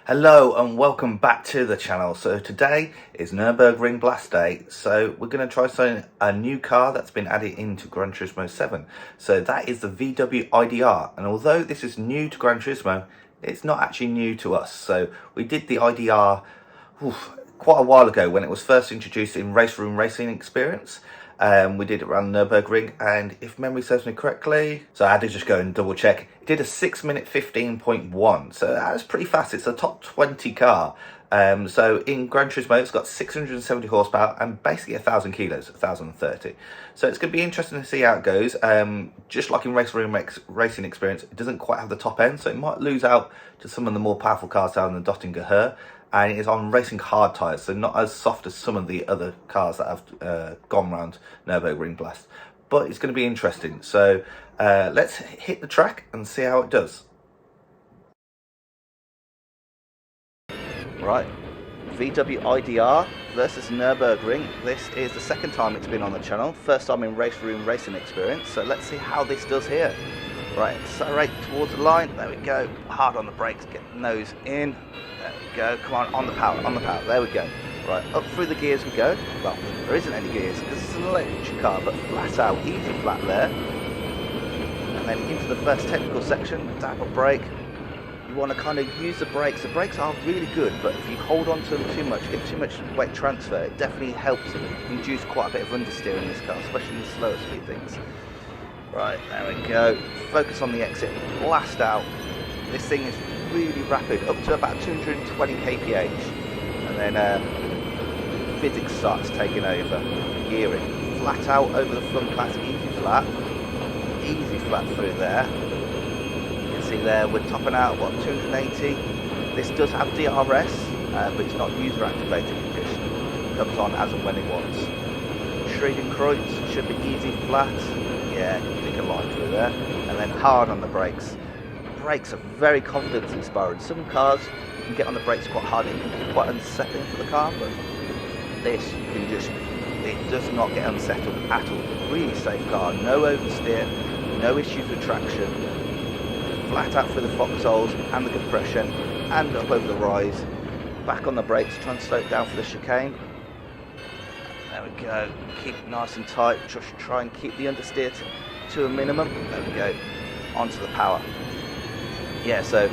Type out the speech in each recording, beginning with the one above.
Hello and welcome back to the channel. So today is Nürburgring Blast Day. So we're going to try selling a new car that's been added into Gran Turismo 7. So that is the VW ID.R. And although this is new to Gran Turismo, it's not actually new to us. So we did the ID.R quite a while ago when it was first introduced in Race Room Racing Experience. We did it around Nurburgring, and if memory serves me correctly, so I had to just go and double check, it did a 6 minute 15.1, so that was pretty fast. It's a top 20 car. So in Gran Turismo it's got 670 horsepower and basically 1,000 kilos, 1,030. So it's going to be interesting to see how it goes. Just like in Race Room Racing Experience, it doesn't quite have the top end, so it might lose out to some of the more powerful cars down the Dotting GR. And it is on racing hard tyres, so not as soft as some of the other cars that have gone around Nürburgring Blast. But it's going to be interesting, so let's hit the track and see how it does. Right, VW ID.R versus Nürburgring. This is the second time it's been on the channel, first time in Race Room Racing Experience, so let's see how this does here. Right, accelerate towards the line, there we go, hard on the brakes, get the nose in, there we go, come on the power, there we go. Right, up through the gears we go. Well, there isn't any gears because it's an electric car, but flat out, easy flat there. And then into the first technical section, tap a brake. You want to kind of use the brakes are really good, but if you hold on to them too much, get too much weight transfer, it definitely helps induce quite a bit of understeer in this car, especially in the slower speed things. Right, there we go, focus on the exit, blast out. This thing is really rapid, up to about 220 kph, and then physics starts taking over, gearing, flat out over the front class, easy flat through there. You can see there we're topping out, what, 280. This does have DRS, but it's not user activated, it just comes on as and when it wants. Schredenkreuz should be easy flat. Yeah, pick a line through there, and then hard on the brakes. Brakes are very confidence inspiring. Some cars you can get on the brakes quite hard, it can be quite unsettling for the car, but this you can just, it does not get unsettled at all. Really safe car, no oversteer, no issues with traction, flat out through the foxholes and the compression, and up over the rise, back on the brakes, try and slow it down for the chicane. There we go, keep it nice and tight, just try and keep the understeer to a minimum. There we go, onto the power. Yeah, so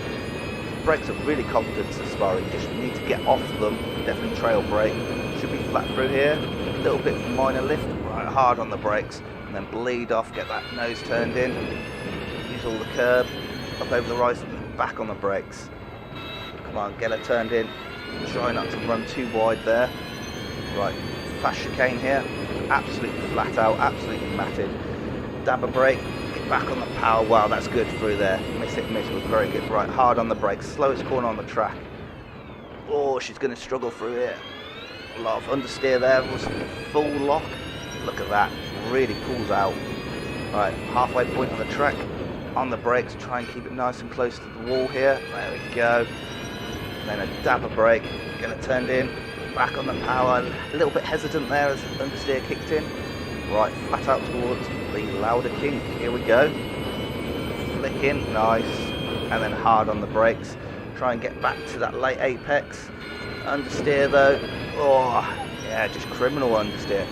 brakes are really confidence inspiring, just need to get off them, definitely trail brake. Should be flat through here, a little bit of minor lift, right hard on the brakes, and then bleed off, get that nose turned in, use all the curb, up over the rise, back on the brakes. Come on, get her turned in, try not to run too wide there. Right, fast chicane here, absolutely flat out, absolutely matted. Dab a brake, get back on the power. Wow, that's good through there. Miss was very good. Right, hard on the brakes, slowest corner on the track. Oh, she's going to struggle through here. A lot of understeer there, was full lock. Look at that, really pulls out. Right, halfway point on the track, on the brakes, try and keep it nice and close to the wall here. There we go. And then a dab a brake, get it turned in. Back on the power, a little bit hesitant there as understeer kicked in. Right, flat out towards the louder kink, here we go. Flick in, nice, and then hard on the brakes. Try and get back to that late apex. Understeer though, oh, yeah, just criminal understeer.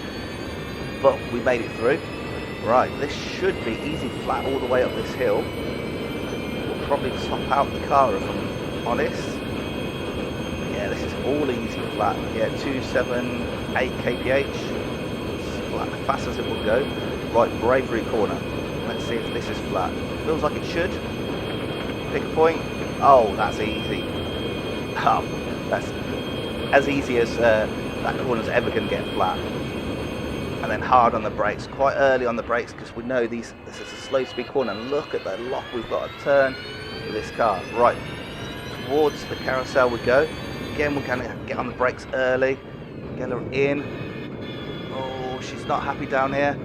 But we made it through. Right, this should be easy flat all the way up this hill. We'll probably top out the car if I'm honest. Yeah, this is all easy flat. Yeah, 278 kph. Flat, fast as it will go. Right, bravery corner. Let's see if this is flat. Feels like it should. Pick a point. Oh, that's easy. Oh, that's as easy as that corner's ever going to get flat. And then hard on the brakes, quite early on the brakes, because we know this is a slow speed corner. Look at the lock we've got to turn with this car. Right, towards the carousel we go. Again, we're going to get on the brakes early, get her in. Oh, she's not happy down here.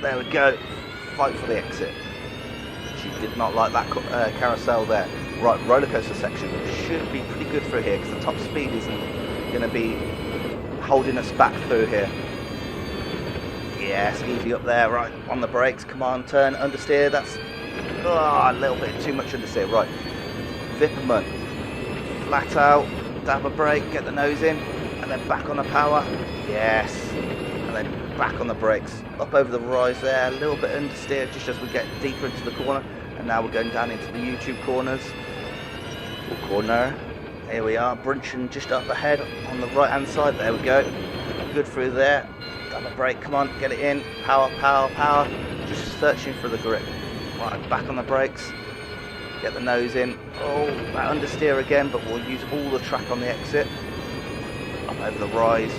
There we go, fight for the exit. She did not like that carousel there. Right, roller coaster section should be pretty good through here, because the top speed isn't going to be holding us back through here. Yes, easy up there, right, on the brakes, come on, turn, understeer, that's a little bit too much understeer, right. Whifbitz, flat out, dab a brake, get the nose in, and then back on the power. Yes. And then back on the brakes. Up over the rise there, a little bit understeer just as we get deeper into the corner. And now we're going down into the YouTube corners. Corner. Here we are, brunching just up ahead on the right hand side. There we go. Good through there. Dab a brake, come on, get it in. Power, power, power. Just searching for the grip. Right, back on the brakes. Get the nose in. Oh, that understeer again, but we'll use all the track on the exit. Up over the rise.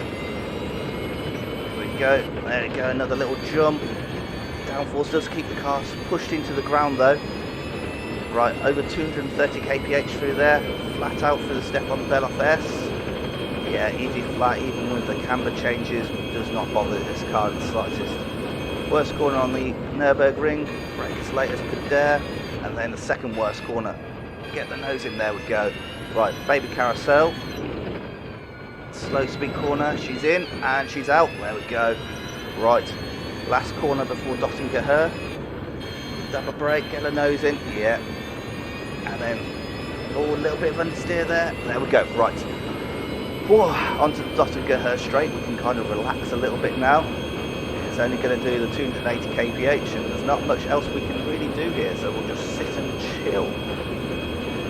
Here we go. There we go, another little jump. Downforce does keep the car pushed into the ground though. Right, over 230 kph through there. Flat out through the step on bell off S. Yeah, easy flat, even with the camber changes, does not bother this car in the slightest. Worst corner on the Nürburgring. Brake as late as could dare. And then the second worst corner. Get the nose in, there we go. Right, baby carousel. Slow speed corner, she's in and she's out. There we go. Right, last corner before dotting get her. Dab a brake, get the nose in. Yeah. And then, oh, a little bit of understeer there. There we go. Right. Whoa, onto the dotting get her straight. We can kind of relax a little bit now. It's only going to do the 280 kph and there's not much else we can really do here, so we'll just sit and chill.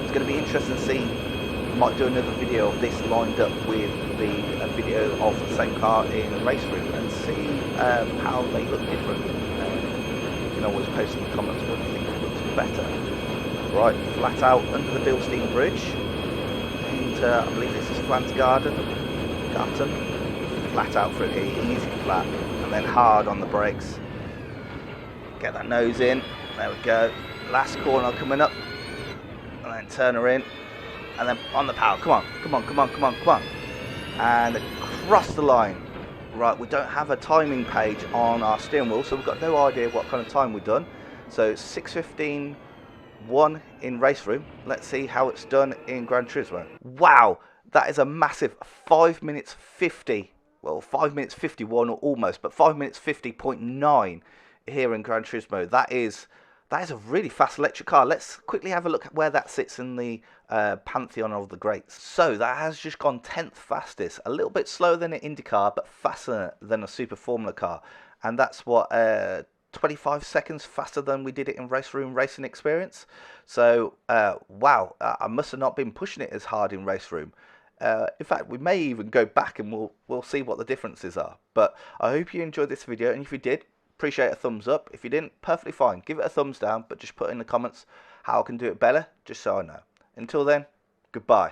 It's going to be interesting to see. I might do another video of this lined up with the video of the same car in a race room and see how they look different. You can always post in the comments what you think looks better. Right, flat out under the Bilstein Bridge into, I believe this is Garten. Flat out through here, easy flat. And then hard on the brakes. Get that nose in. There we go. Last corner coming up. And then turn her in. And then on the power. Come on, come on, come on, come on, come on. And across the line. Right, we don't have a timing page on our steering wheel, so we've got no idea what kind of time we've done. So 6:15.1 in race room. Let's see how it's done in Gran Turismo. Wow, that is a massive 5 minutes 50. Well, 5 minutes 51 or almost, but 5 minutes 50.9 here in Gran Turismo. That is a really fast electric car. Let's quickly have a look at where that sits in the pantheon of the greats. So that has just gone 10th fastest, a little bit slower than an IndyCar, but faster than a Super Formula car. And that's what 25 seconds faster than we did it in race room racing experience. So wow, I must have not been pushing it as hard in race room. In fact, we may even go back and we'll see what the differences are. But I hope you enjoyed this video, and if you did, appreciate a thumbs up. If you didn't, perfectly fine. Give it a thumbs down, but just put in the comments how I can do it better, just so I know. Until then, goodbye.